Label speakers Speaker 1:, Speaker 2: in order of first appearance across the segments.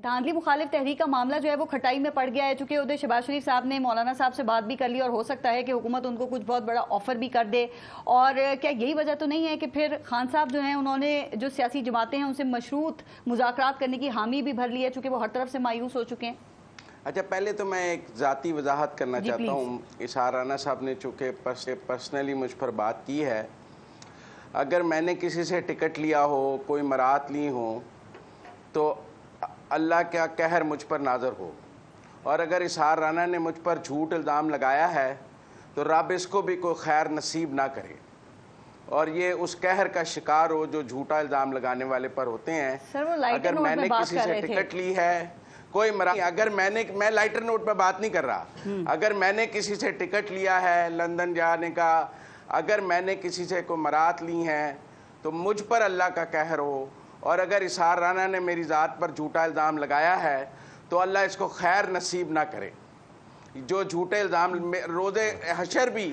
Speaker 1: धांधली मुखालिफ तहरीक का मामला जो है वो खटाई में पड़ गया है, चूंकि उधर शहबाज शरीफ साहब ने मौलाना साहब से बात भी कर ली और हो सकता है कि हुकूमत उनको कुछ बहुत बड़ा ऑफर भी कर दे। और क्या यही वजह तो नहीं है कि फिर खान साहब जो हैं उन्होंने जो सियासी जमातें हैं उनसे मशरूत मुज़ाकरात करने की हामी भी भर ली है, चूंकि वो हर तरफ से मायूस हो चुके हैं।
Speaker 2: अच्छा, पहले तो मैं एक ज़ाती वजाहत करना चाहता हूँ। इशार राना साहब ने चूँकि पर्सनली मुझ पर बात की है, अगर मैंने किसी से टिकट लिया हो, कोई मरात ली हो, तो अल्लाह का कहर मुझ पर नाज़र हो, और अगर इशार राना ने मुझ पर झूठ इल्ज़ाम लगाया है तो रब इसको भी कोई खैर नसीब ना करे और ये उस कहर का शिकार हो जो झूठा इल्ज़ाम लगाने वाले पर होते हैं। अगर मैंने किसी से टिकट ली है, कोई अगर मैं लाइटर नोट पर बात नहीं कर रहा, अगर मैंने किसी से टिकट लिया है लंदन जाने का, अगर मैंने किसी से कोई मरात ली हैं तो मुझ पर अल्लाह का कहर हो, और अगर इशार राना ने मेरी ज़ात पर झूठा इल्ज़ाम लगाया है तो अल्लाह इसको खैर नसीब ना करे। जो झूठे इल्ज़ाम रोज़े हशर भी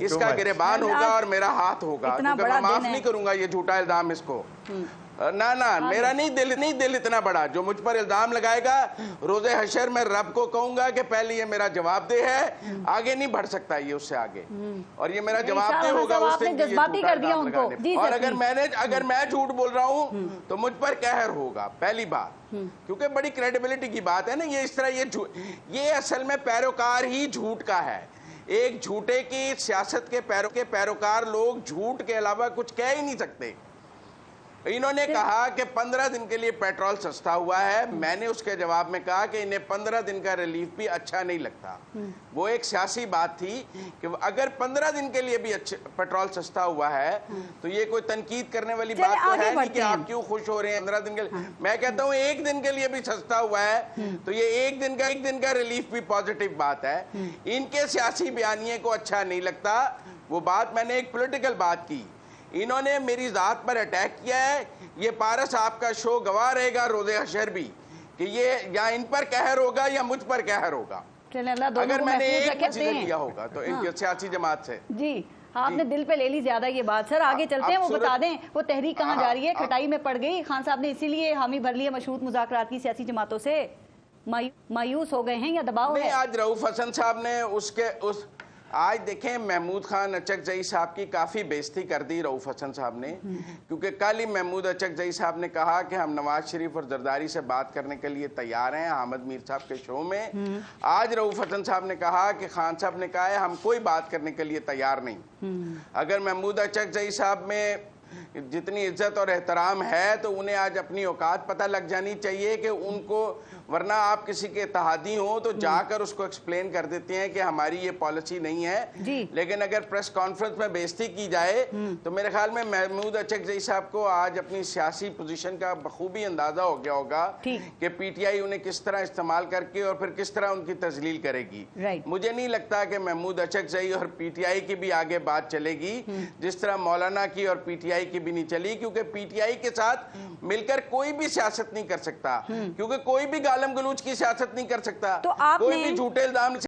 Speaker 2: इसका गिरबान होगा और मेरा हाथ होगा, क्योंकि मैं माफ़ नहीं करूँगा ये झूठा इल्ज़ाम इसको। ना मेरा नहीं दिल इतना बड़ा जो मुझ पर इल्ज़ाम लगाएगा। रोज़े हशर में रब को कहूँगा कि पहले ये मेरा जवाबदेह है, आगे नहीं बढ़ सकता ये उससे आगे, और ये मेरा जवाबदेह होगा उस दिन कि ये झूठा इल्ज़ाम लगाने पे। और अगर मैं झूठ बोल रहा हूँ तो मुझ पर कहर होगा, पहली बात, क्योंकि बड़ी क्रेडिबिलिटी की बात है ना। ये इस तरह ये असल में पैरोकार ही झूठ का है। एक झूठे की सियासत के पैरोकार लोग झूठ के अलावा कुछ कह ही नहीं सकते। इन्होंने कहा कि 15 दिन के लिए पेट्रोल सस्ता हुआ है। मैंने उसके जवाब में कहा कि इन्हें 15 दिन का रिलीफ भी अच्छा नहीं लगता। वो एक सियासी बात थी कि अगर 15 दिन के लिए भी पेट्रोल सस्ता हुआ है तो ये कोई तनकीद करने वाली बात तो है नहीं कि आप क्यों खुश हो रहे हैं 15 दिन के लिए। मैं कहता हूँ एक दिन के लिए भी सस्ता हुआ है तो ये एक दिन का रिलीफ भी पॉजिटिव बात है। इनके सियासी बयानिए को अच्छा नहीं लगता। वो बात मैंने एक पॉलिटिकल बात की, इन्होंने मेरी ज़ात पर अटैक किया है। ये पारस आपका शो गवाह रहेगा रोज़े हशर भी कि ये या इन पर कहर होगा या मुझ पर कहर होगा। अगर मैंने एक मसला लिया होगा तो इनकी सियासी जमात से।
Speaker 1: जी आपने दिल पे ले ली ज्यादा ये बात। सर आगे चलते हैं, वो बता दें वो तहरीक कहाँ जा रही है? खटाई में पड़ गई, खान साहब ने इसीलिए हामी भर ली है मशरूत मुज़ाकरात की सियासी जमातों से। मायूस हो गए हैं या दबाव है?
Speaker 2: आज रऊफ हसन साहब ने आज देखें महमूद खान अचकजई साहब की काफ़ी बेइज्जती कर दी रऊफ हसन साहब ने, क्योंकि कल ही महमूद अचकजई साहब ने कहा कि हम नवाज शरीफ और जरदारी से बात करने के लिए तैयार हैं हामिद मीर साहब के शो में। आज रऊफ हसन साहब ने कहा कि खान साहब ने कहा है हम कोई बात करने के लिए तैयार नहीं। अगर महमूद अचकजई साहब में जितनी इज्जत और एहतराम है तो उन्हें आज अपनी औकात पता लग जानी चाहिए कि उनको, वरना आप किसी के इत्तेहादी हो तो जाकर उसको एक्सप्लेन कर देते हैं कि हमारी ये पॉलिसी नहीं है। लेकिन अगर प्रेस कॉन्फ्रेंस में बेइज्जती की जाए तो मेरे ख्याल में महमूद अचकजई साहब को आज अपनी सियासी पोजीशन का बखूबी अंदाजा हो गया होगा कि पीटीआई उन्हें किस तरह इस्तेमाल करके और फिर किस तरह उनकी तजलील करेगी। मुझे नहीं लगता कि महमूद अचकजई और पीटीआई की भी आगे बात चलेगी जिस तरह मौलाना की और पीटीआई की भी नहीं चली, क्योंकि पीटीआई के साथ मिलकर कोई भी सियासत नहीं कर सकता, क्योंकि कोई भी गालम गलूच की सियासत नहीं कर सकता, कोई भी झूठे इल्जाम